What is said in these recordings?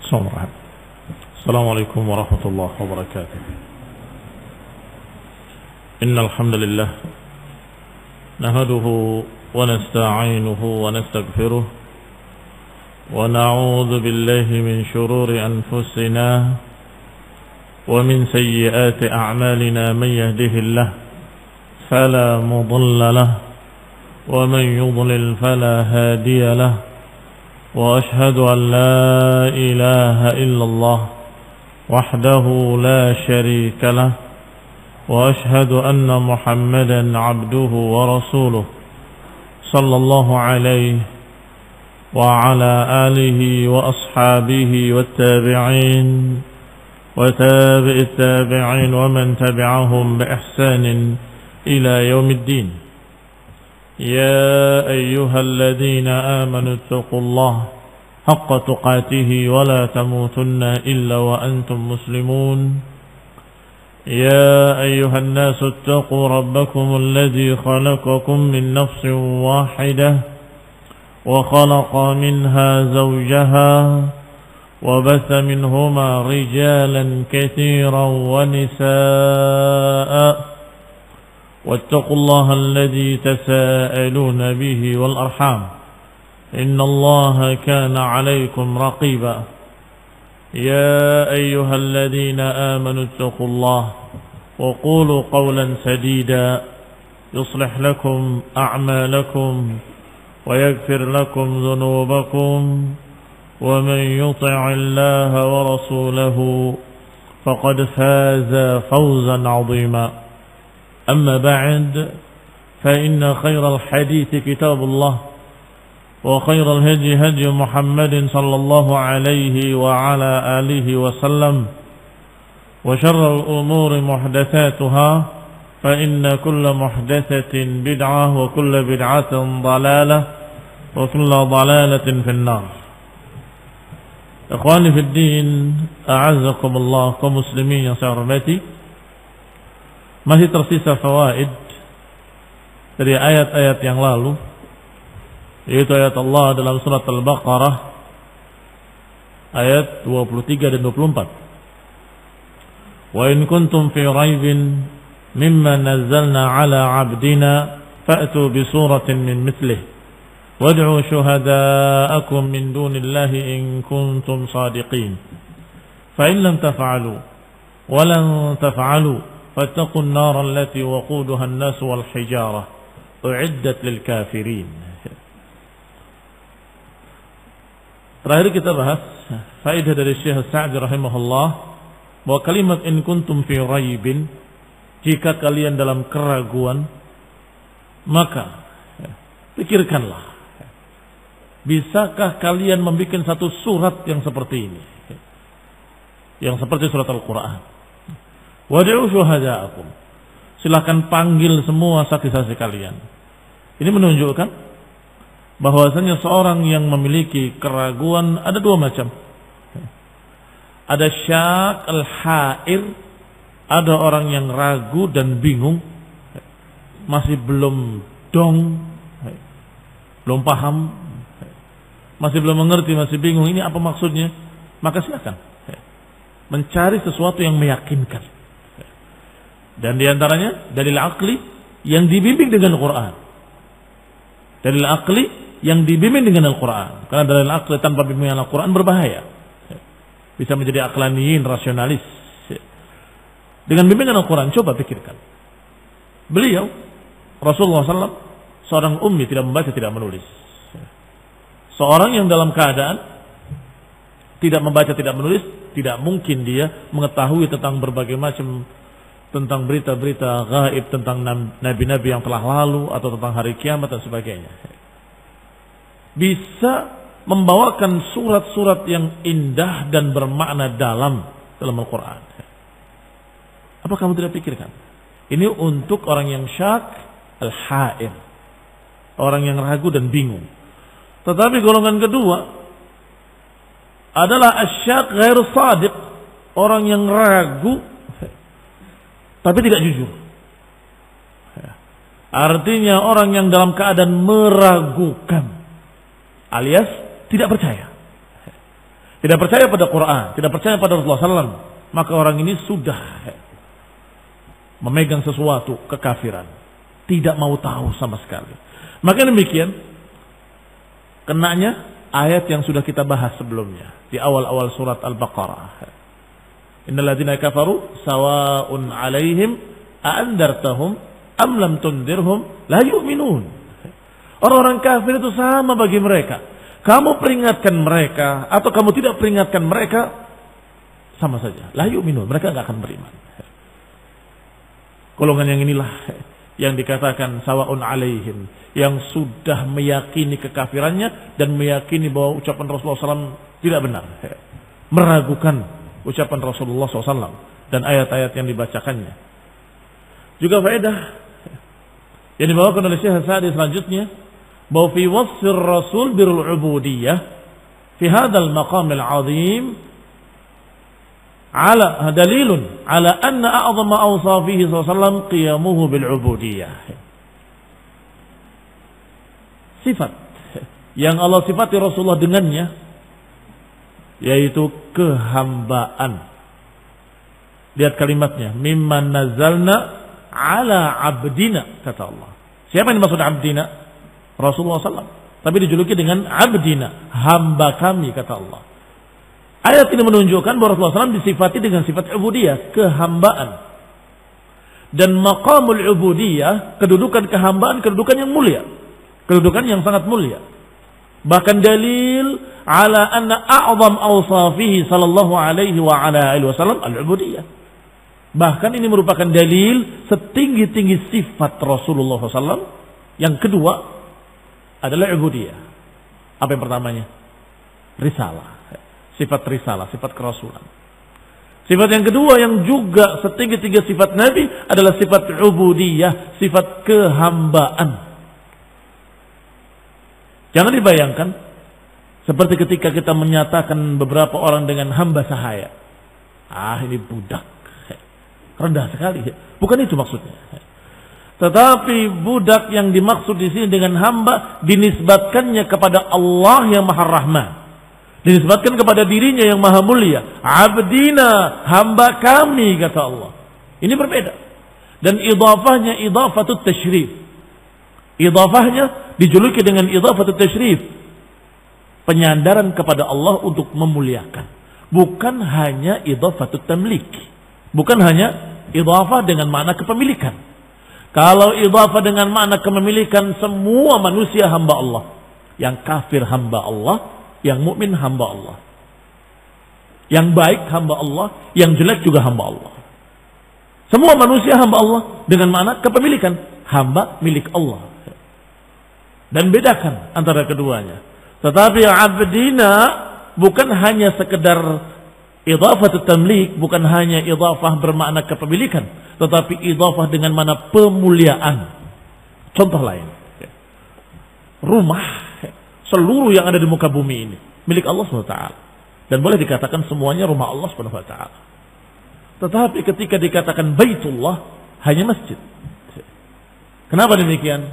السلام عليكم ورحمة الله وبركاته. إن الحمد لله نحمده ونستعينه ونستغفره ونعوذ بالله من شرور أنفسنا ومن سيئات أعمالنا. من يهده الله فلا مضل له ومن يضلل فلا هادي له، وأشهد أن لا إله إلا الله وحده لا شريك له، وأشهد أن محمدا عبده ورسوله صلى الله عليه وعلى آله وأصحابه والتابعين وتابع التابعين ومن تبعهم بإحسان إلى يوم الدين. يا أيها الذين آمنوا اتقوا الله حق تقاته ولا تموتن إلا وأنتم مسلمون. يا أيها الناس اتقوا ربكم الذي خلقكم من نفس واحدة وخلق منها زوجها وبث منهما رجالا كثيرا ونساء، واتقوا الله الذي تساءلون به والأرحام إن الله كان عليكم رقيبا. يا أيها الذين آمنوا اتقوا الله وقولوا قولا سديدا يصلح لكم أعمالكم ويغفر لكم ذنوبكم، ومن يطع الله ورسوله فقد فاز فوزا عظيما. أما بعد، فإن خير الحديث كتاب الله، وخير الهدي هدي محمد صلى الله عليه وعلى آله وسلم، وشر الأمور محدثاتها، فإن كل محدثة بدعة وكل بدعة ضلالة وكل ضلالة في النار. Ikhwani fi din, a'azzakumullah, kaum muslimin yang saya hormati. Masih tersisa fawaid dari ayat-ayat yang lalu, yaitu ayat Allah dalam surat Al-Baqarah ayat 23 dan 24. Wa in kuntum fi raibin mimma nazzalna ala 'abdina fa'tu bi suratin min mithlihi wad'u shuhada'akum min dunillahi in kuntum shadiqin. Fa in lam taf'alu wa lan taf'alu فاتقوا النار التي وقودها الناس والحجارة أعدت للكافرين. Terakhir kita bahas faedah dari Syekh Sa'di rahimahullah bahwa kalimat in kuntum fi raibin, jika kalian dalam keraguan, maka pikirkanlah, bisakah kalian membuat satu surat yang seperti ini, yang seperti surat Al-Quran. Wad'u syuhada'akum, silakan panggil semua saksi-saksi kalian. Ini menunjukkan bahwasanya seorang yang memiliki keraguan ada dua macam. Ada syak al-ha'ir, ada orang yang ragu dan bingung, masih belum dong, belum paham, masih belum mengerti, masih bingung ini apa maksudnya. Maka silakan mencari sesuatu yang meyakinkan. Dan diantaranya dalil akli yang dibimbing dengan Al-Quran. Dalil akli yang dibimbing dengan Al-Quran. Karena dalil akli tanpa bimbingan Al-Quran berbahaya. Bisa menjadi aklaniyin, rasionalis. Dengan bimbingan Al-Quran, coba pikirkan. Beliau, Rasulullah SAW, seorang ummi, tidak membaca, tidak menulis. Seorang yang dalam keadaan tidak membaca, tidak menulis, tidak mungkin dia mengetahui tentang berbagai macam, tentang berita-berita gaib, tentang nabi-nabi yang telah lalu, atau tentang hari kiamat dan sebagainya. Bisa membawakan surat-surat yang indah dan bermakna dalam Al-Quran. Apa kamu tidak pikirkan? Ini untuk orang yang syak al-ha'ir, orang yang ragu dan bingung. Tetapi golongan kedua adalah asyak ghair sadiq, orang yang ragu tapi tidak jujur. Artinya orang yang dalam keadaan meragukan alias tidak percaya. tidak percaya pada Quran, tidak percaya pada Rasulullah SAW, maka orang ini sudah memegang sesuatu kekafiran, tidak mau tahu sama sekali. Maka demikian kenanya ayat yang sudah kita bahas sebelumnya di awal-awal surat Al-Baqarah. Innal ladzina kafaru sawa'un 'alaihim a'andartahum am lam tundirhum la yu'minun. Orang-orang kafir itu sama bagi mereka. Kamu peringatkan mereka atau kamu tidak peringatkan mereka, sama saja. La yu'minun, mereka enggak akan beriman. Golongan yang inilah yang dikatakan sawa'un 'alaihim, yang sudah meyakini kekafirannya dan meyakini bahwa ucapan Rasulullah SAW tidak benar, meragukan ucapan Rasulullah SAW dan ayat-ayat yang dibacakannya. Juga faedah yang dibawakan oleh Syekh Sa'di selanjutnya, bahwa fi wasfir Rasul birul ubudiyah fi hadzal maqamil 'azim ala dalilun ala anna a'zama awsafihi sallallahu qiyamuhu bil ubudiyah. Sifat yang Allah sifati Rasulullah dengannya yaitu kehambaan. Lihat kalimatnya, mimman nazalna ala abdina, kata Allah. Siapa yang dimaksud abdina? Rasulullah SAW. Tapi dijuluki dengan abdina, hamba kami, kata Allah. Ayat ini menunjukkan bahwa Rasulullah SAW disifati dengan sifat ubudiyah, kehambaan. Dan maqamul ubudiyah, kedudukan kehambaan, kedudukan yang mulia, kedudukan yang sangat mulia. Bahkan dalil ala anna a'zam awsafihi sallallahu alaihi wa ala alihi wasallam al-ubudiyah. Bahkan ini merupakan dalil setinggi-tinggi sifat Rasulullah SAW. Yang kedua adalah ubudiyah. Apa yang pertamanya? Risalah. Sifat risalah, sifat kerasulan. Sifat yang kedua yang juga setinggi-tinggi sifat Nabi adalah sifat ubudiyah, sifat kehambaan. Jangan dibayangkan seperti ketika kita menyatakan beberapa orang dengan hamba sahaya. Ini budak. Rendah sekali. Bukan itu maksudnya. Tetapi budak yang dimaksud di sini dengan hamba dinisbatkannya kepada Allah yang Maha Rahman. Dinisbatkan kepada dirinya yang Maha Mulia. Abdina, hamba kami, kata Allah. Ini berbeda. Dan idhafahnya idhafatut tasyrif. Idhafahnya dijuluki dengan idhafatut tasyrif. Penyandaran kepada Allah untuk memuliakan. Bukan hanya idhafatut tamlik. Bukan hanya idhafah dengan makna kepemilikan. Kalau idhafah dengan makna kepemilikan, semua manusia hamba Allah. Yang kafir hamba Allah, yang mukmin hamba Allah. Yang baik hamba Allah, yang jelek juga hamba Allah. Semua manusia hamba Allah dengan makna kepemilikan, hamba milik Allah. Dan bedakan antara keduanya. Tetapi abdina bukan hanya sekedar idhafah tamlik, bukan hanya idhafah bermakna kepemilikan, tetapi idhafah dengan makna pemuliaan. Contoh lain, rumah, seluruh yang ada di muka bumi ini milik Allah SWT, dan boleh dikatakan semuanya rumah Allah SWT. Tetapi ketika dikatakan Baitullah, hanya masjid. Kenapa demikian?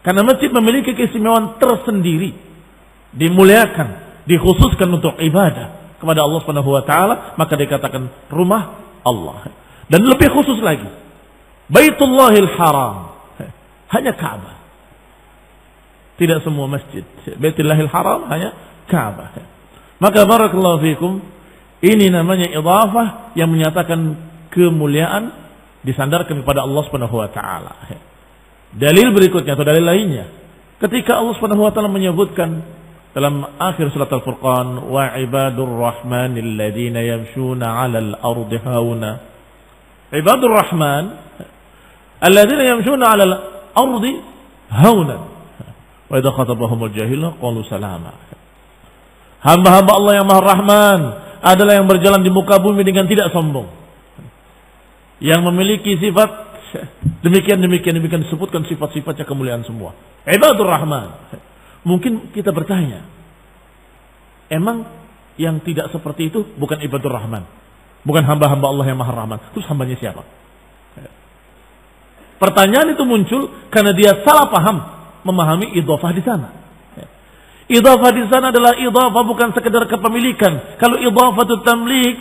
Karena masjid memiliki keistimewaan tersendiri, dimuliakan, dikhususkan untuk ibadah kepada Allah SWT, maka dikatakan rumah Allah. Dan lebih khusus lagi, Baitullahil Haram, hanya Ka'bah. Tidak semua masjid. Baitullahil Haram hanya Ka'bah. Maka barakallahu fikum, ini namanya idhafah yang menyatakan kemuliaan disandarkan kepada Allah SWT. Dalil berikutnya atau dalil lainnya, ketika Allah SWT menyebutkan dalam akhir surat Al-Furqan, wa ibadur rahmanil ladzina yamshuna 'alal ardi hauna. Ibadur rahman alladzina yamshuna 'alal ardi hauna. Wa idza khatabahumul jahilun qalu salama. Hamba-hamba Allah yang Maha Rahman adalah yang berjalan di muka bumi dengan tidak sombong. Yang memiliki sifat demikian disebutkan sifat-sifatnya kemuliaan semua. Ibadur rahman. Mungkin kita bertanya, emang yang tidak seperti itu bukan ibadur rahman, bukan hamba-hamba Allah yang Maha Rahman, terus hambanya siapa? Pertanyaan itu muncul karena dia salah paham memahami idhofah di sana. Idhafah di sana adalah idhafah bukan sekedar kepemilikan. Kalau idhafatut tamlik,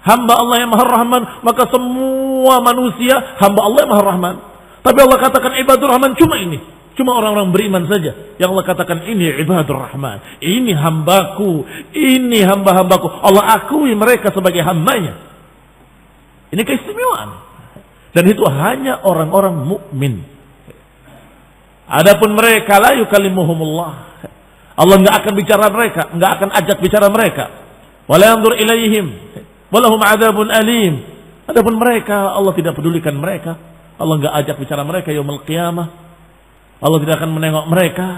hamba Allah yang Maha Rahman, maka semua manusia hamba Allah yang Maha Rahman. Tapi Allah katakan ibadur Rahman cuma ini. Cuma orang-orang beriman saja yang Allah katakan ini ibadur Rahman. Ini hambaku, ini hamba-hambaku. Allah akui mereka sebagai hambanya. Ini keistimewaan. Dan itu hanya orang-orang mukmin. Adapun mereka la yukallimuhumullah. Allah enggak akan bicara mereka, enggak akan ajak bicara mereka. Wala yanzur ilaihim walahum adzabun alim. Adapun mereka Allah tidak pedulikan mereka. Allah enggak ajak bicara mereka yaumul qiyamah. Allah tidak akan menengok mereka.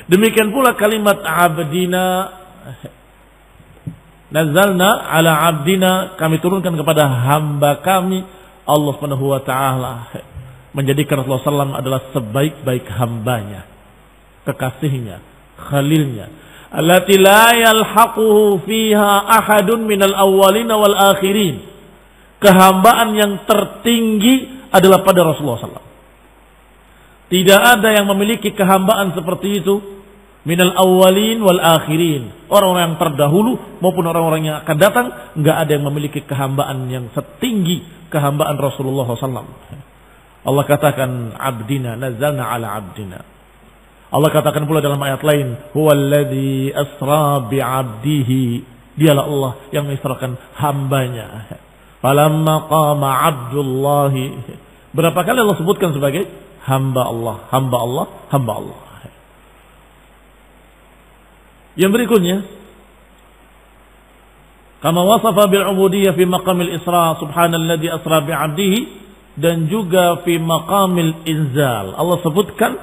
Demikian pula kalimat abdina, nazalna ala abdina, kami turunkan kepada hamba kami. Allah Subhanahu wa taala menjadikan Rasulullah SAW adalah sebaik-baik hambanya, kekasihnya, khalilnya. Allati la yalhaquhu fiha ahadun minal awwalin wal akhirin. Kehambaan yang tertinggi adalah pada Rasulullah SAW. Tidak ada yang memiliki kehambaan seperti itu minal awwalin wal akhirin. Orang-orang yang terdahulu maupun orang-orang yang akan datang, enggak ada yang memiliki kehambaan yang setinggi kehambaan Rasulullah SAW. Allah katakan abdina, nazalna ala abdina. Allah katakan pula dalam ayat lain, huwallazi asra bi'abdihi. Dialah Allah yang mengisrakan hambanya. Falamma qama abdullahi. Berapa kali Allah sebutkan sebagai hamba Allah, hamba Allah, hamba Allah. Yang berikutnya, kama wasafa bil ubudiyyah fi maqamil isra, subhanalladzi asra bi'abdihi, dan juga fi maqamil inzal. Allah sebutkan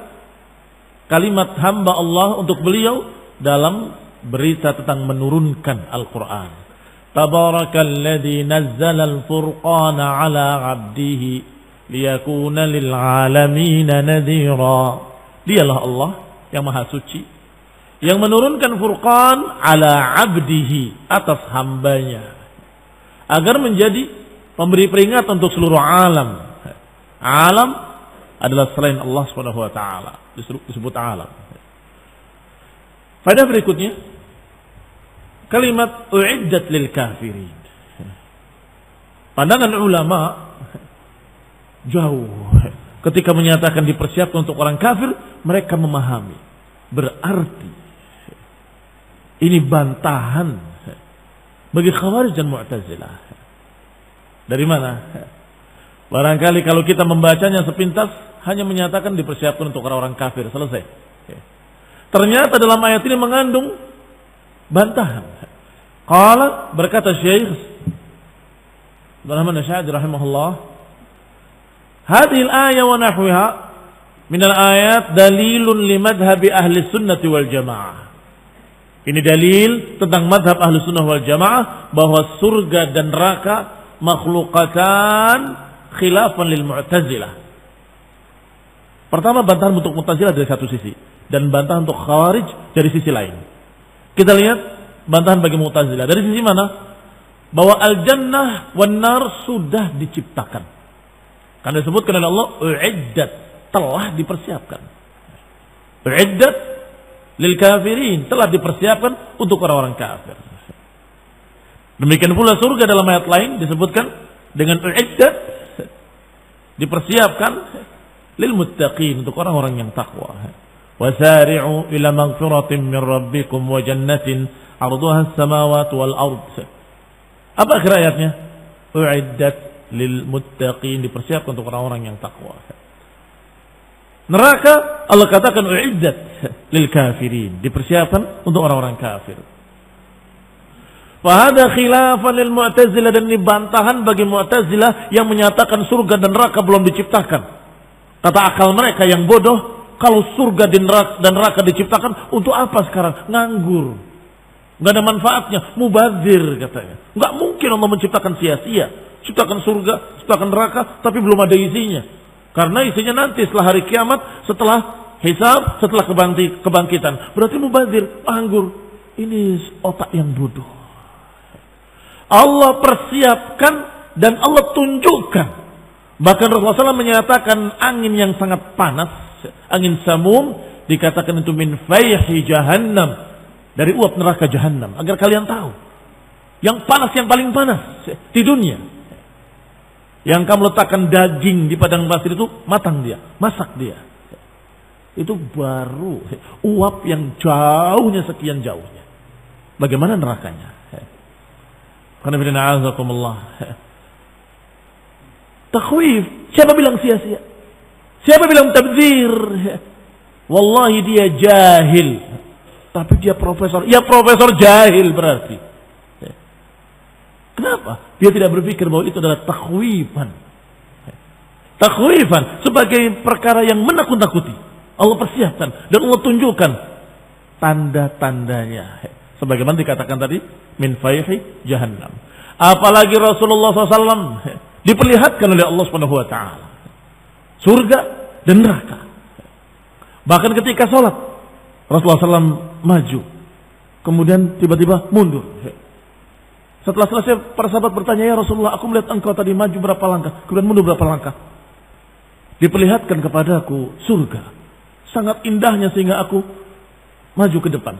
kalimat hamba Allah untuk beliau dalam berita tentang menurunkan Al-Quran. Tabarakalladzi nazzala al-furqana ala 'abdihi liyakuna lil 'alamin nadhira. Dialah Allah yang maha suci yang menurunkan Furqan ala 'abdihi, atas hambanya, agar menjadi pemberi peringatan untuk seluruh alam. Alam adalah selain Allah Subhanahu wa taala, disebut alam. Pada berikutnya kalimat uiddat lil kafirin. Pandangan ulama jauh ketika menyatakan dipersiapkan untuk orang kafir, mereka memahami berarti ini bantahan bagi Khawarij dan Mu'tazilah. Dari mana? Barangkali kalau kita membacanya sepintas hanya menyatakan dipersiapkan untuk orang-orang kafir, selesai. Ternyata dalam ayat ini mengandung bantahan. Qala, berkata Syekh Rahman Syahid rahimahullah, hadhil ayat wa nahwiha min al-ayat dalilun li madhhabi ahli sunnati wal jamaah. Ini dalil tentang madhab ahli sunnah wal jamaah bahwa surga dan neraka makhlukatan khilafan lil Mu'tazilah. Pertama, bantahan untuk Mu'tazilah dari satu sisi dan bantahan untuk Khawarij dari sisi lain. Kita lihat bantahan bagi Mu'tazilah dari sisi mana? Bahwa al-jannah wan nar sudah diciptakan. Karena disebutkan oleh Allah uiddat, telah dipersiapkan. Uiddat lil kafirin, telah dipersiapkan untuk orang-orang kafir. Demikian pula surga dalam ayat lain disebutkan dengan uiddat, dipersiapkan lil muttaqin, untuk orang-orang yang takwa. Wasari'u ila maghfiratin min rabbikum wa jannatin 'arduha as-samawati wal ard. Apa akhir ayatnya? Uiddat lil muttaqin, dipersiapkan untuk orang-orang yang takwa. Neraka Allah katakan uiddat lil kafirin, dipersiapkan untuk orang-orang kafir. Fahada khilafan lil Mu'tazilah, dan ini bantahan bagi Mu'tazilah yang menyatakan surga dan neraka belum diciptakan. Kata akal mereka yang bodoh, kalau surga dan neraka diciptakan, untuk apa sekarang? Nganggur, nggak ada manfaatnya, mubazir katanya. Nggak mungkin Allah menciptakan sia-sia, ciptakan surga, ciptakan neraka, tapi belum ada isinya. Karena isinya nanti setelah hari kiamat, setelah hisab, setelah kebangkitan. Berarti mubazir, nganggur. Ini otak yang bodoh. Allah persiapkan dan Allah tunjukkan. Bahkan Rasulullah SAW menyatakan angin yang sangat panas Angin samum dikatakan itu min fayhi jahannam, dari uap neraka jahannam, agar kalian tahu yang panas, yang paling panas di dunia. Yang kamu letakkan daging di padang pasir itu matang dia, masak dia. Itu baru uap yang jauhnya sekian jauhnya. Bagaimana nerakanya? Karena bila na'azakumullah. Takhwif. Siapa bilang sia-sia? Siapa bilang tabdzir? Wallahi dia jahil. Tapi dia profesor. Ya profesor jahil berarti. Kenapa? Dia tidak berpikir bahwa itu adalah takhwifan. Takhwifan sebagai perkara yang menakut-nakuti. Allah persiapkan dan Allah tunjukkan tanda-tandanya. Sebagaimana dikatakan tadi, min fayhi jahannam. Apalagi Rasulullah SAW diperlihatkan oleh Allah Subhanahu Wa Taala surga dan neraka. Bahkan ketika sholat, Rasulullah SAW maju, kemudian tiba-tiba mundur. Setelah selesai, para sahabat bertanya, ya Rasulullah, aku melihat engkau tadi maju berapa langkah, kemudian mundur berapa langkah. Diperlihatkan kepadaku surga, sangat indahnya sehingga aku maju ke depan.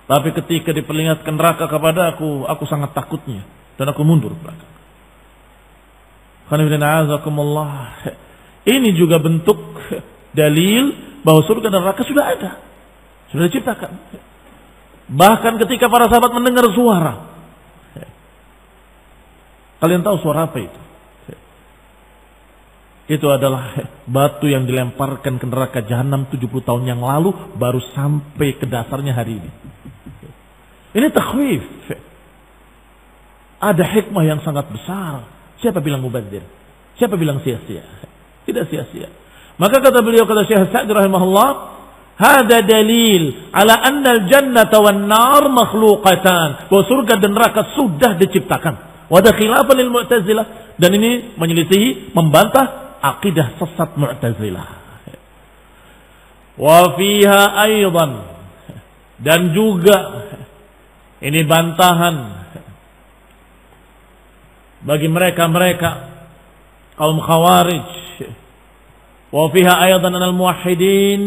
Tapi ketika diperlihatkan neraka kepada aku sangat takutnya dan aku mundur belakang. Ini juga bentuk dalil bahwa surga dan neraka sudah ada, sudah diciptakan. Bahkan ketika para sahabat mendengar suara, kalian tahu suara apa itu? Itu adalah batu yang dilemparkan ke neraka jahanam 70 tahun yang lalu, baru sampai ke dasarnya hari ini. Ini takhwif. Ada hikmah yang sangat besar. Siapa bilang mubadzir? Siapa bilang sia-sia? Tidak sia-sia. Maka kata beliau, kata Syekh Sa'di rahimahullah, hada dalil ala anna al-jannata wan nar makhluqatan. Bahwa surga dan neraka sudah diciptakan. Wa da khilafan lil Mu'tazilah, dan ini menyelisihi, membantah akidah sesat Mu'tazilah. Wa fiha aidan, dan juga ini bantahan bagi mereka-mereka kaum khawarij. Wa fiha aidan anal muwahhidin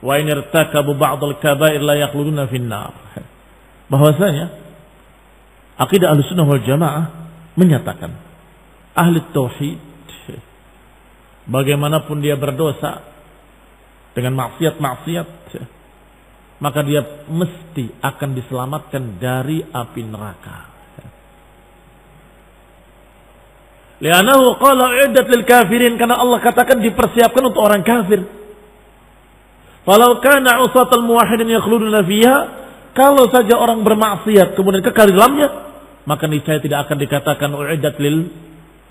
wa in irtakabu ba'd al-kaba'ir la yakhluduna fin nar. Bahwasanya akidah Ahlussunnah wal Jamaah menyatakan ahli tauhid bagaimanapun dia berdosa dengan maksiat-maksiat, maka dia mesti akan diselamatkan dari api neraka. Li'annahu qala u'iddat lil kafirin, karena Allah katakan dipersiapkan untuk orang kafir. Falau kana 'usatal muwahhidin yakhluduna fiha, kalau saja orang bermaksiat kemudian kekal di dalamnya, maka niscaya tidak akan dikatakan u'iddat lil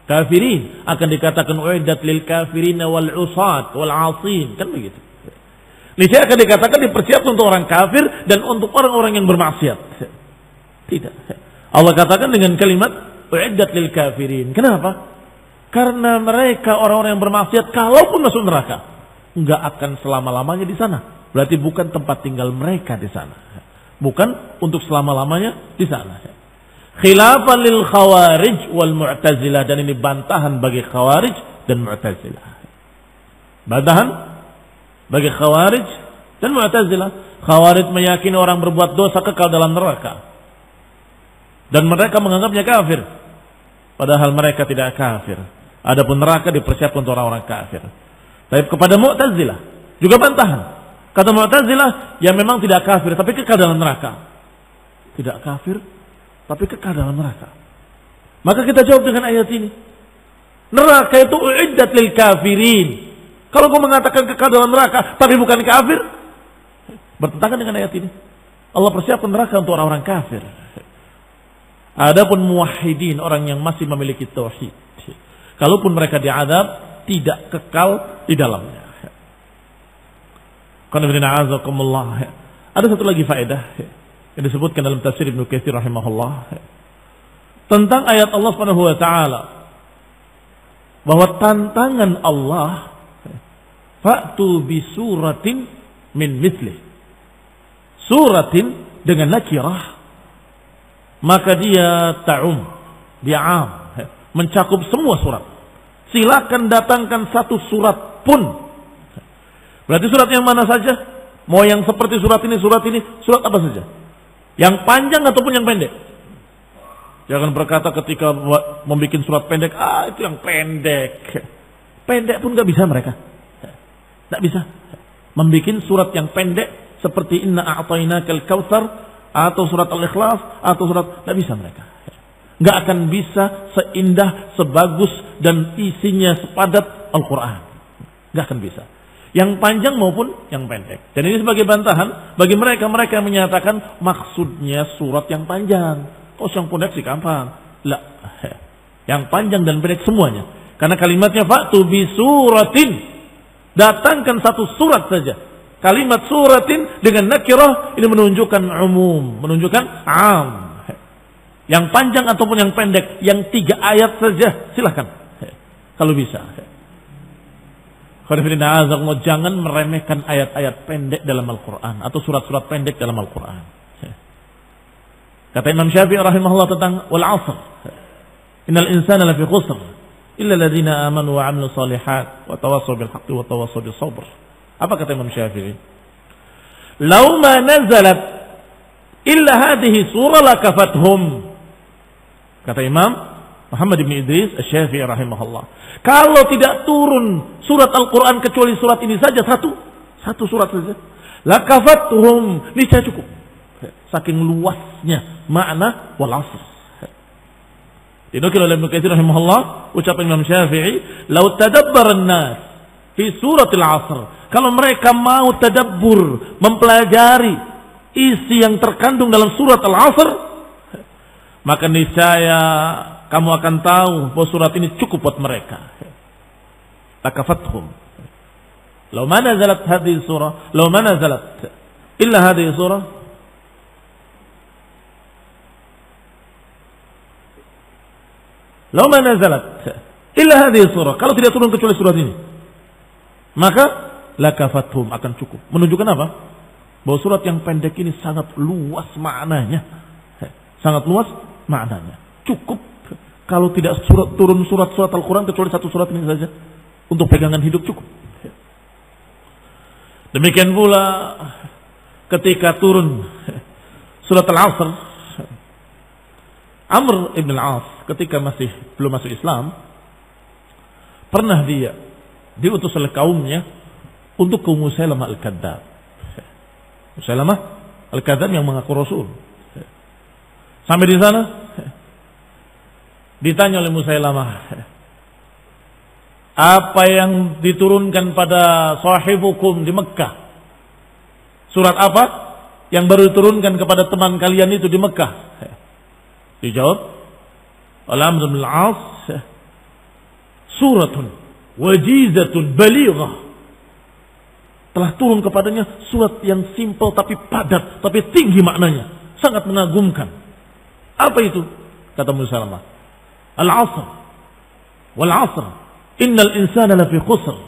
kafirin, akan dikatakan u'iddat lil kafirin wal 'usat wal 'asin, kan begitu. Niscaya akan dikatakan dipersiapkan untuk orang kafir dan untuk orang-orang yang bermaksiat. Tidak. Allah katakan dengan kalimat u'iddat lil kafirin. Kenapa? Karena mereka orang-orang yang bermaksiat kalaupun masuk neraka enggak akan selama-lamanya di sana. Berarti bukan tempat tinggal mereka di sana. Bukan untuk selama-lamanya di sana. Khilafan lil khawarij wal mu'tazilah, dan ini bantahan bagi khawarij dan mu'tazilah. Bantahan bagi khawarij dan mu'tazilah. Khawarij meyakini orang berbuat dosa kekal dalam neraka, dan mereka menganggapnya kafir, padahal mereka tidak kafir. Adapun neraka dipersiapkan untuk orang-orang kafir. Tapi kepada mu'tazilah juga bantahan. Kata mu'tazilah, ya memang tidak kafir tapi kekal dalam neraka. Tidak kafir tapi kekal dalam neraka. Maka kita jawab dengan ayat ini. Neraka itu u'iddat lil kafirin. Kalau kau mengatakan kekal dalam neraka tapi bukan kafir, bertentangan dengan ayat ini. Allah persiapkan neraka untuk orang-orang kafir. Adapun muwahhidin, orang yang masih memiliki tauhid, kalaupun mereka diazab tidak kekal di dalamnya. Ada satu lagi faedah yang disebutkan dalam tafsir Ibnu Katsir rahimahullah tentang ayat Allah Subhanahu wa taala, bahwa tantangan Allah, fa'tu bi suratin min mithlih. Suratin dengan nakirah, maka dia ta'um, dia am, mencakup semua surat. Silakan datangkan satu surat pun Berarti surat yang mana saja? Mau yang seperti surat ini, surat apa saja? Yang panjang ataupun yang pendek? Jangan berkata ketika membuat surat pendek, itu yang pendek. Pendek pun gak bisa mereka. Gak bisa. Membuat surat yang pendek seperti Inna a'tainakal kautsar atau surat Al-Ikhlas atau surat, gak bisa mereka. Gak akan bisa seindah, sebagus dan isinya sepadat Al-Quran. Gak akan bisa. Yang panjang maupun yang pendek. Dan ini sebagai bantahan bagi mereka yang menyatakan maksudnya surat yang panjang. Oh, yang pendek sih gampang. Lah, yang panjang dan pendek semuanya. Karena kalimatnya fa'tu bi suratin. Datangkan satu surat saja. Kalimat suratin dengan nakirah ini menunjukkan umum, menunjukkan am. Yang panjang ataupun yang pendek, yang 3 ayat saja silakan. Kalau bisa. Jangan meremehkan ayat-ayat pendek dalam Al-Quran atau surat-surat pendek dalam Al-Quran. Kata Imam Syafi'i rahimahullah tentang wal 'asr. Innal insana lafi khusr illa alladziina aamanu wa 'amilus shalihat wa tawassaw bil haqqi wa tawassaw bis sabr. Apa kata Imam Syafi'i? Law ma nazalat illa hadhihi surah lakafathum. Kata Imam Muhammad bin Idris Asy-Syafi'i rahimahullah, kalau tidak turun surat Al-Quran kecuali surat ini saja, satu surat saja, lakafathum, niscaya cukup. Saking luasnya makna wal 'asr. Dinukil oleh Ibnu Katsir rahimahullah ucapan Imam Syafi'i, "Lau tadabbara an-nas fi suratil 'asr." Kalau mereka mau tadabbur, mempelajari isi yang terkandung dalam surat Al-'Asr, maka niscaya kamu akan tahu bahwa surat ini cukup buat mereka. Lakafathum. Law ma nazalat hadhihi surah, law ma nazalat illa hadhihi surah, law ma nazalat illa hadhihi surah, kalau tidak turun kecuali surat ini, maka lakafathum, akan cukup. Menunjukkan apa? Bahwa surat yang pendek ini sangat luas maknanya. Sangat luas maknanya. Cukup kalau tidak turun surat-surat Al-Quran kecuali satu surat ini saja. Untuk pegangan hidup cukup. Demikian pula ketika turun surat Al-Asr, Amr ibn al-As ketika belum masuk Islam, pernah dia diutus oleh kaumnya untuk ke Musailamah al-Kadzdzab. Musailamah al-Kadzdzab yang mengaku Rasul. Sampai di sana ditanya oleh Musailamah, apa yang diturunkan pada sahibukum di Mekah? Surat apa yang baru diturunkan kepada teman kalian itu di Mekah? Dijawab oleh Amr bin al-As, suratun wajizatun balighah. Telah turun kepadanya surat yang simpel tapi padat, tapi tinggi maknanya, sangat mengagumkan. Apa itu? Kata Musailamah, al-'asr wal 'asr innal insana lafi khusr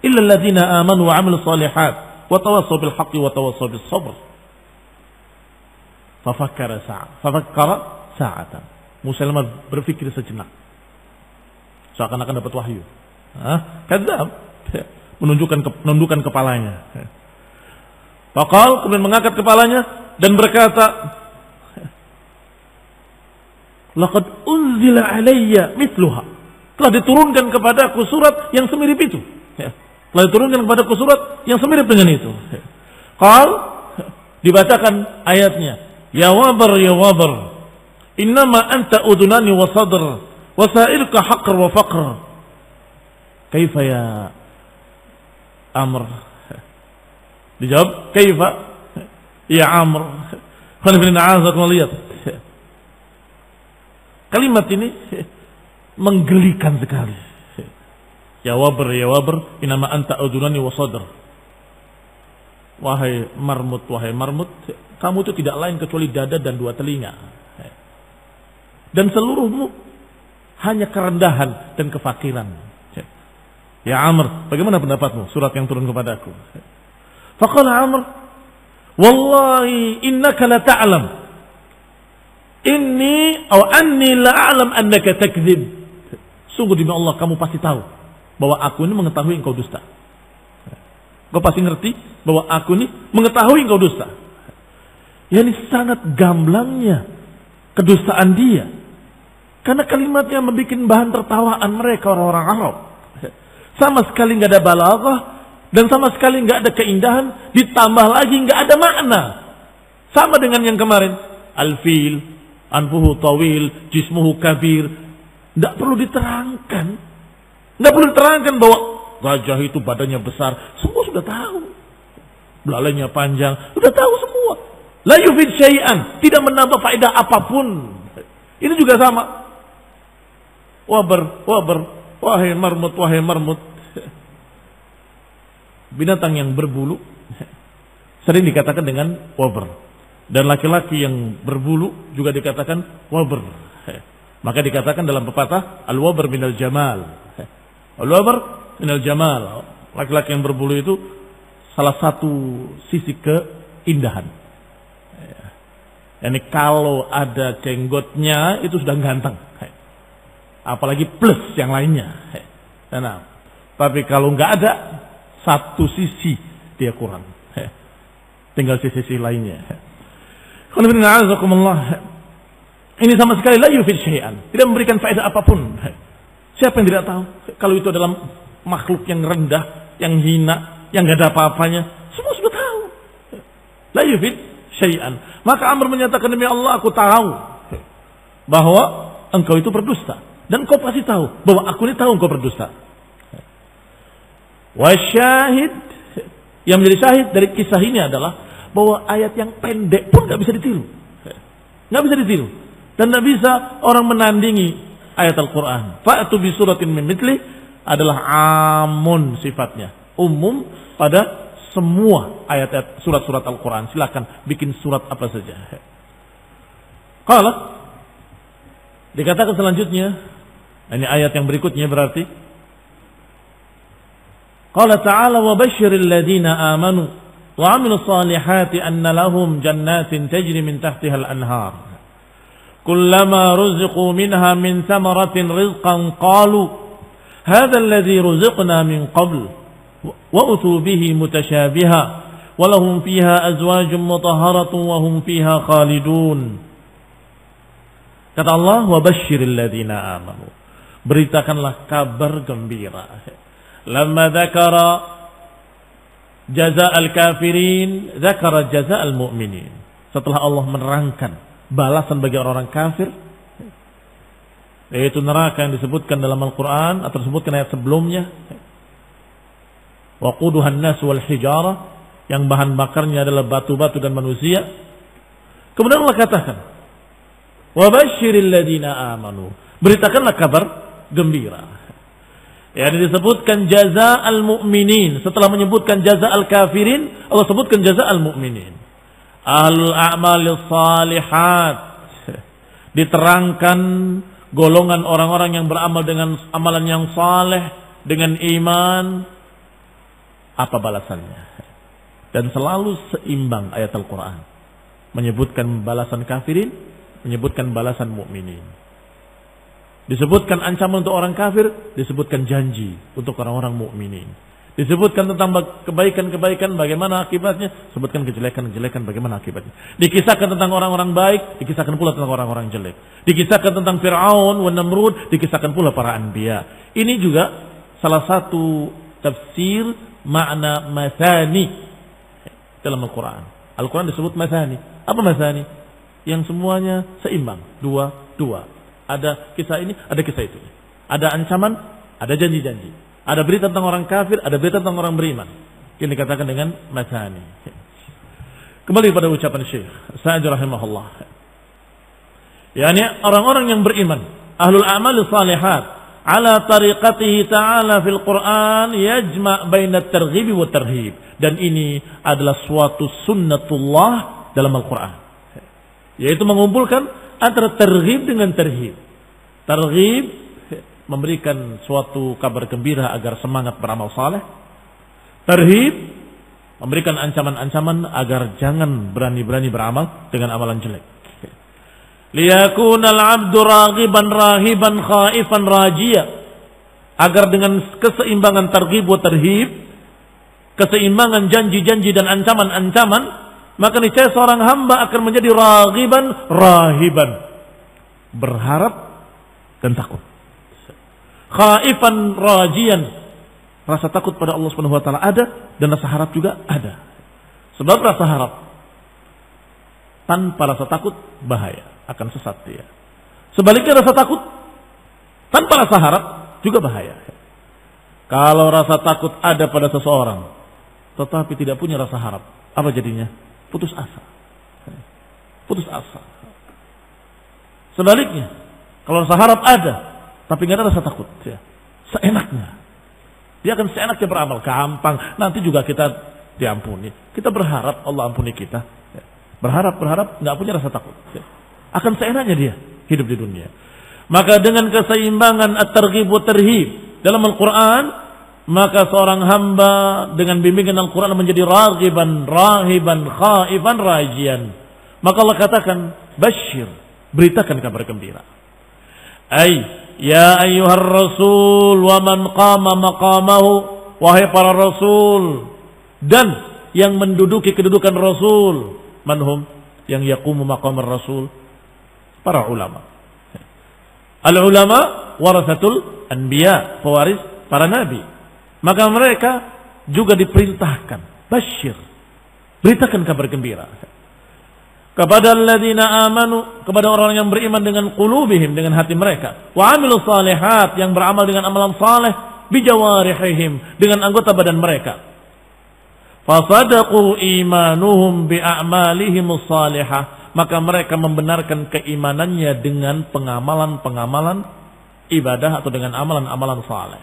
illa alladziina aamanu wa 'amilus shalihat wa tawassaw bil haqqi wa tawassaw bis sabr. Fafakkara sa'atan. Musailamah berpikir sejenak. Seakan-akan dapat wahyu. Kadzab. Menundukkan kepalanya. Faqal, kemudian mengangkat kepalanya dan berkata, laqad unzila alayya mithluha. Telah diturunkan kepadaku surat yang semirip itu. Telah diturunkan kepadaku surat yang semirip dengan itu. Qal, dibacakan ayatnya, ya wabar ya wabar, innama anta udunani wa sadr wa sa'irka haqr wa faqr. Kaifa ya Amr? Dijawab, kaifa ya Amr? Lihat. Kalimat ini menggelikan sekali. Ya wabar, inama anta udunani wa sadr. Wahai marmut, kamu itu tidak lain kecuali dada dan 2 telinga. Dan seluruhmu hanya kerendahan dan kefakiran. Ya Amr, bagaimana pendapatmu surat yang turun kepadaku? Faqala Amr, wallahi innaka la ta'lam anni la a'lam annaka takdzib. Sungguh demi Allah kamu pasti tahu bahwa aku ini mengetahui engkau dusta. Kau pasti ngerti bahwa aku ini mengetahui engkau dusta. Ya, ini sangat gamblangnya kedustaan dia. Karena kalimatnya membuat bahan tertawaan mereka orang-orang Arab. Sama sekali nggak ada balaghah dan sama sekali nggak ada keindahan, ditambah lagi nggak ada makna. Sama dengan yang kemarin, al-fil, anfuhu tawil, jismuhu kabir. Nggak perlu diterangkan. Nggak perlu diterangkan bahwa gajah itu badannya besar. Semua sudah tahu. Belalainya panjang. Sudah tahu semua. La yufid syai'an. Tidak menambah faedah apapun. Ini juga sama. Wabar. Wahai marmut. Binatang yang berbulu sering dikatakan dengan wabar. Dan laki-laki yang berbulu juga dikatakan wabar. Maka dikatakan dalam pepatah, al-wabar minal jamal. Al-wabar minal jamal. Laki-laki yang berbulu itu salah satu sisi keindahan. Yani kalau ada jenggotnya itu sudah ganteng. Apalagi plus yang lainnya. Nah, tapi kalau nggak ada satu sisi dia kurang. Tinggal sisi lainnya. Ini sama sekali la yufid syai'an. Tidak memberikan faedah apapun. Siapa yang tidak tahu kalau itu adalah makhluk yang rendah, yang hina, yang nggak ada apa-apanya. Semua sudah tahu. La yufid syai'an. Maka Amr menyatakan, demi Allah aku tahu bahwa engkau itu berdusta. Dan kau pasti tahu bahwa aku ini tahu engkau berdusta. Wasyahid, yang menjadi syahid dari kisah ini adalah bahwa ayat yang pendek pun nggak bisa ditiru. Nggak bisa ditiru. Dan nggak bisa orang menandingi ayat Al-Quran. Fa'atu bi suratin min mithli adalah amun sifatnya. Umum pada semua ayat-ayat surat-surat Al-Quran. Silakan bikin surat apa saja. Kalau dikatakan selanjutnya, ini ayat yang berikutnya berarti, qala ta'ala wa basyiril ladina amanu wa 'amilus salihati anna lahum jannatin tajri min tahtiha al-anhar. Kullama ruziqu minha min thamaratin rizqan qalu hadha alladhi ruziqna min qabl wa utu bihi mutashabiha wa lahum fiha azwajun mutahharatun wa hum fiha khalidun. Kata Allah, wa basyiril ladina amanu. Beritakanlah kabar gembira. Lamma dzakara jaza'al kafirin, dzakara jaza'al mu'minin. Setelah Allah menerangkan balasan bagi orang-orang kafir, yaitu neraka yang disebutkan dalam Al-Quran atau disebutkan ayat sebelumnya, waquduhan nas wal hijarah, yang bahan bakarnya adalah batu-batu dan manusia. Kemudian Allah katakan, wa basyiril ladina amanu. Beritakanlah kabar gembira. Ya, disebutkan jaza'al mu'minin. Setelah menyebutkan jaza'al kafirin, Allah sebutkan jaza'al mu'minin. Ahlul a'malis salihat. Diterangkan golongan orang-orang yang beramal dengan amalan yang saleh, dengan iman. Apa balasannya? Dan selalu seimbang ayat Al-Quran. Menyebutkan balasan kafirin, menyebutkan balasan mukminin. Disebutkan ancaman untuk orang kafir, disebutkan janji untuk orang-orang mukminin. Disebutkan tentang kebaikan-kebaikan bagaimana akibatnya, sebutkan kejelekan-kejelekan bagaimana akibatnya. Dikisahkan tentang orang-orang baik, dikisahkan pula tentang orang-orang jelek. Dikisahkan tentang Fir'aun wa Namrud, dikisahkan pula para anbiya. Ini juga salah satu tafsir makna mathani dalam Al-Quran. Al-Quran disebut mathani. Apa mathani? Yang semuanya seimbang, dua. Ada kisah ini, ada kisah itu. Ada ancaman, ada janji-janji. Ada berita tentang orang kafir, ada berita tentang orang beriman. Ini dikatakan dengan mathani. Kembali pada ucapan Syekh Sa'di rahimahullah. Yani orang-orang yang beriman, ahlul a'mal salihat, ala tariqatihi ta'ala fil Qur'an yajma' baina at-targhib wa tarhib. Dan ini adalah suatu sunnatullah dalam Al-Quran. Yaitu mengumpulkan antara targhib dengan tarhib. Targhib memberikan suatu kabar gembira agar semangat beramal saleh. Tarhib memberikan ancaman-ancaman agar jangan berani-berani beramal dengan amalan jelek. Liyakunal 'abdu raghiban rahiban khaifan rajia. Agar dengan keseimbangan targhib wa tarhib keseimbangan janji-janji dan ancaman-ancaman, maka niscaya seorang hamba akan menjadi raghiban rahiban, berharap dan takut. Khaifan rajian, rasa takut pada Allah Subhanahu wa taala ada dan rasa harap juga ada. Sebab rasa harap tanpa rasa takut bahaya, akan sesat dia. Sebaliknya rasa takut tanpa rasa harap juga bahaya. Kalau rasa takut ada pada seseorang tetapi tidak punya rasa harap, apa jadinya? Putus asa. Putus asa. Sebaliknya, kalau rasa harap ada tapi nggak ada rasa takut, ya, seenaknya. Dia akan seenaknya beramal, gampang. Nanti juga kita diampuni. Kita berharap Allah ampuni kita. Ya. Berharap nggak punya rasa takut. Ya. Akan seenaknya dia hidup di dunia. Maka dengan keseimbangan at-targhib wa tarhib dalam Al-Quran, maka seorang hamba dengan bimbingan Al-Quran menjadi raghiban, rahiban, khaifan, rajian. Maka Allah katakan, basyir, beritakan kabar gembira. Ya ayyuhar rasul wa man qama maqamahu, wahai para rasul dan yang menduduki kedudukan rasul. Manhum yang yaqumu maqamar rasul? Para ulama. Al-ulama warasatul anbiya, pewaris para nabi. Maka mereka juga diperintahkan, basyir, beritakan kabar gembira kepada alladzina amanu, kepada orang yang beriman dengan qulubihim, dengan hati mereka, wa amilus salihat, yang beramal dengan amalan saleh, bijawarihim, dengan anggota badan mereka. Fasadaqu imanuhum bi'a'malihimus salihah, maka mereka membenarkan keimanannya dengan pengamalan-pengamalan ibadah atau dengan amalan-amalan saleh.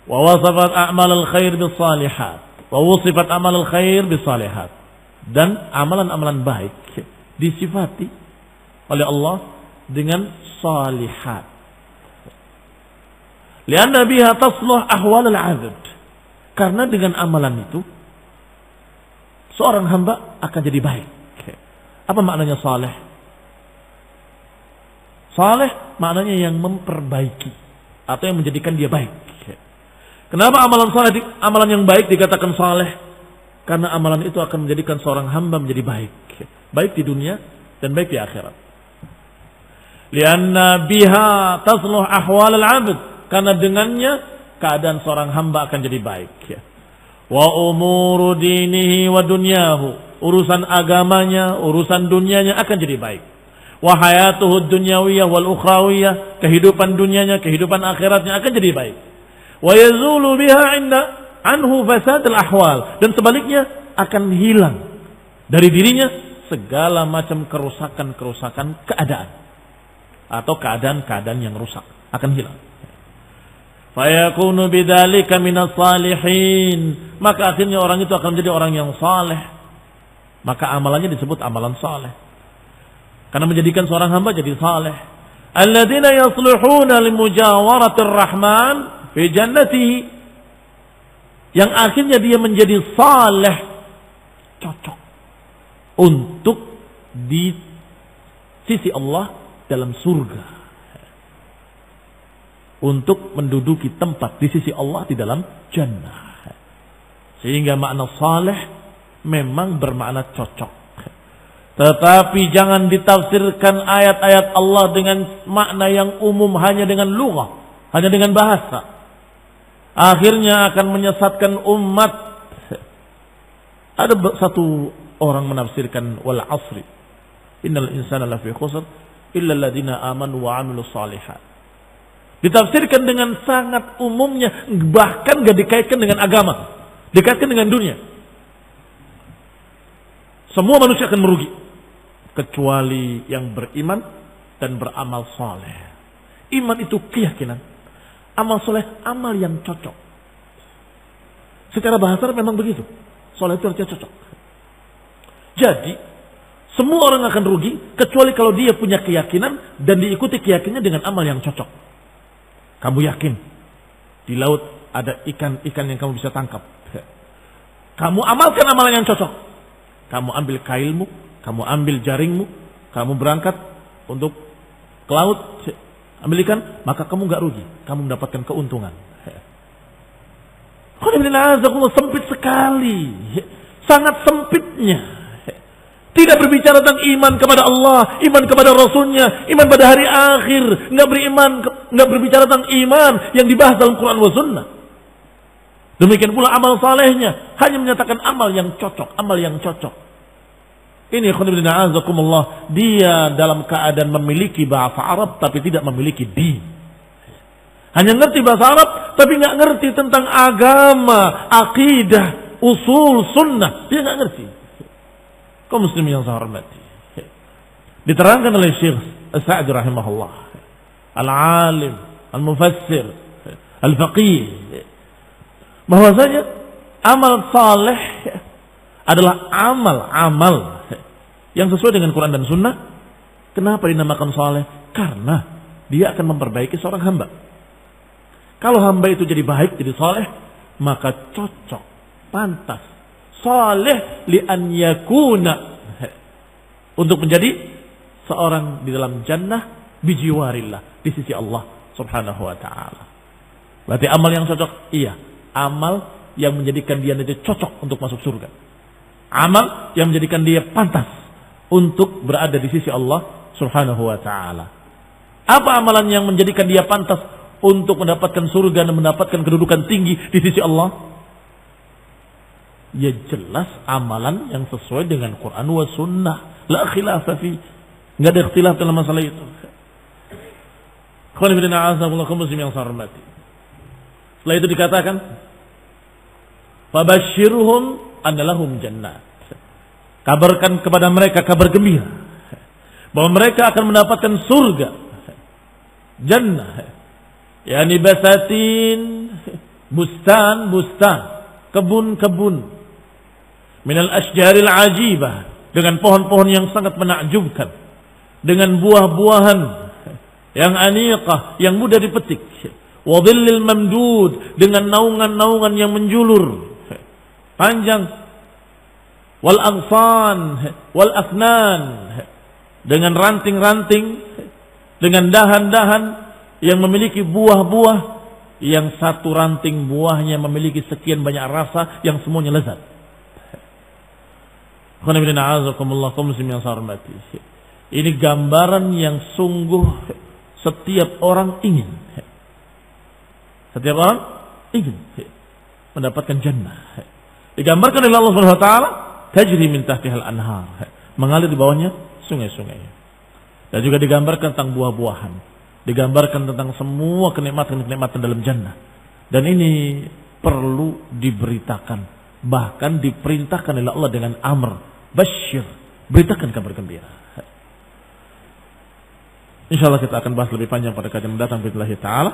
Wa wasafat a'malul khair bis salihat, wa wusifat amalul khair bis salihat, dan amalan-amalan baik disifati oleh Allah dengan salihat. Lianna biha tasluh ahwal al-'abd, karena dengan amalan itu seorang hamba akan jadi baik. Apa maknanya saleh? Saleh maknanya yang memperbaiki atau yang menjadikan dia baik. Kenapa amalan saleh, amalan yang baik dikatakan saleh? Karena amalan itu akan menjadikan seorang hamba menjadi baik, baik di dunia dan baik di akhirat. Lianna biha tasluh ahwal al-'abd, karena dengannya keadaan seorang hamba akan jadi baik. Wa umuru dinihi wa dunyahu, urusan agamanya, urusan dunianya akan jadi baik. Wa hayatuhu dunyawiyah wal ukhrawiyah, kehidupan dunianya, kehidupan akhiratnya akan jadi baik. Wa yazulu biha anhu fasad al-ahwal, dan sebaliknya akan hilang dari dirinya segala macam kerusakan-kerusakan keadaan atau keadaan-keadaan yang rusak akan hilang. Fayakunu bidzalika minas salihin, maka akhirnya orang itu akan menjadi orang yang saleh. Maka amalannya disebut amalan saleh karena menjadikan seorang hamba jadi saleh. Alladzina yasluhuna limujawaratir rahman fi jannatihi, yang akhirnya dia menjadi saleh, cocok untuk di sisi Allah dalam surga, untuk menduduki tempat di sisi Allah di dalam jannah. Sehingga makna saleh memang bermakna cocok. Tetapi jangan ditafsirkan ayat-ayat Allah dengan makna yang umum, hanya dengan lughah, hanya dengan bahasa. Akhirnya akan menyesatkan umat. Ada satu orang menafsirkan wal asri, innal insana lafi khusr illa alladziina amanu wa 'amilus shalihat. Ditafsirkan dengan sangat umumnya, bahkan gak dikaitkan dengan agama, dikaitkan dengan dunia. Semua manusia akan merugi kecuali yang beriman dan beramal saleh. Iman itu keyakinan, amal soleh, amal yang cocok. Secara bahasa memang begitu. Soleh itu artinya cocok. Jadi, semua orang akan rugi kecuali kalau dia punya keyakinan dan diikuti keyakinannya dengan amal yang cocok. Kamu yakin di laut ada ikan-ikan yang kamu bisa tangkap. Kamu amalkan amalan yang cocok. Kamu ambil kailmu, kamu ambil jaringmu, kamu berangkat untuk ke laut, ambil ikan, maka kamu gak rugi, kamu mendapatkan keuntungan. Sempit sekali, sangat sempitnya. Tidak berbicara tentang iman kepada Allah, iman kepada Rasulnya, iman pada hari akhir. Nggak berbicara tentang iman yang dibahas dalam Quran wa Sunnah. Demikian pula amal salehnya, hanya menyatakan amal yang cocok, amal yang cocok. Ini dia dalam keadaan memiliki bahasa Arab tapi tidak memiliki din. Hanya ngerti bahasa Arab tapi nggak ngerti tentang agama, akidah, usul, sunnah. Dia nggak ngerti. Kaum muslimin yang saya hormati. Diterangkan oleh Syekh As-Sa'di rahimahullah, al-alim, al-mufassir, al-faqih, bahwasanya amal saleh adalah amal yang sesuai dengan Quran dan Sunnah. Kenapa dinamakan saleh? Karena dia akan memperbaiki seorang hamba. Kalau hamba itu jadi baik, jadi saleh, maka cocok, pantas, saleh li an yakuna, untuk menjadi seorang di dalam jannah bijiwarillah, di sisi Allah subhanahu wa ta'ala. Berarti amal yang cocok, iya, amal yang menjadikan dia nanti cocok untuk masuk surga. Amal yang menjadikan dia pantas untuk berada di sisi Allah subhanahu wa ta'ala. Apa amalan yang menjadikan dia pantas untuk mendapatkan surga dan mendapatkan kedudukan tinggi di sisi Allah? Ya jelas amalan yang sesuai dengan Quran wa Sunnah. La khilafa fi. Nggak ada ikhtilaf dalam masalah itu. Setelah itu dikatakan, fabashshirhum anna lahum jannat. Kabarkan kepada mereka kabar gembira bahwa mereka akan mendapatkan surga, jannah, yakni basatin, bustan, kebun-kebun, minal asjaril ajibah, dengan pohon-pohon yang sangat menakjubkan, dengan buah-buahan yang aniqah, yang mudah dipetik, wa dhillil mamdud, dengan naungan-naungan yang menjulur panjang, wal aghsan wal afnan, dengan ranting-ranting, dengan dahan-dahan yang memiliki buah-buah yang satu ranting buahnya memiliki sekian banyak rasa yang semuanya lezat. Ini gambaran yang sungguh setiap orang ingin. Setiap orang ingin mendapatkan jannah. Digambarkan oleh Allah Subhanahu wa taala, tajri min tahtihal anhar, mengalir di bawahnya sungai-sungai. Dan juga digambarkan tentang buah-buahan, digambarkan tentang semua kenikmatan-kenikmatan dalam jannah. Dan ini perlu diberitakan, bahkan diperintahkan oleh Allah dengan amr, basyir, beritakan kabar gembira. Insyaallah kita akan bahas lebih panjang pada kajian mendatang billahi taala.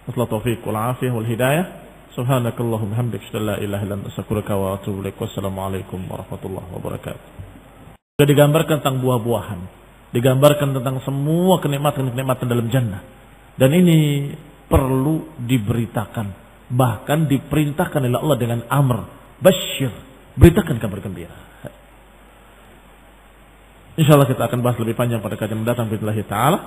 Wassalamu taufiq wal afiyah wal hidayah. Subhanakallahumma hamdika asyhadu an la ilaha illa anta astaghfiruka wa atubu ilaik. Wassalamualaikum warahmatullahi wabarakatuh. Juga digambarkan tentang buah-buahan, digambarkan tentang semua kenikmatan-kenikmatan dalam jannah. Dan ini perlu diberitakan, bahkan diperintahkan oleh Allah dengan amr, basyir, beritakan kabar gembira. Insyaallah kita akan bahas lebih panjang pada kajian mendatang billahi taala.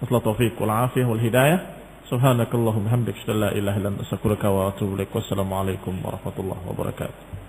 Wassalamu taufiq wal afiyah wal hidayah. Subhanakallahumma hamdika asyhadu an la ilaha illa anta astaghfiruka wa atubu ilaik. Wassalamualaikum warahmatullahi wabarakatuh.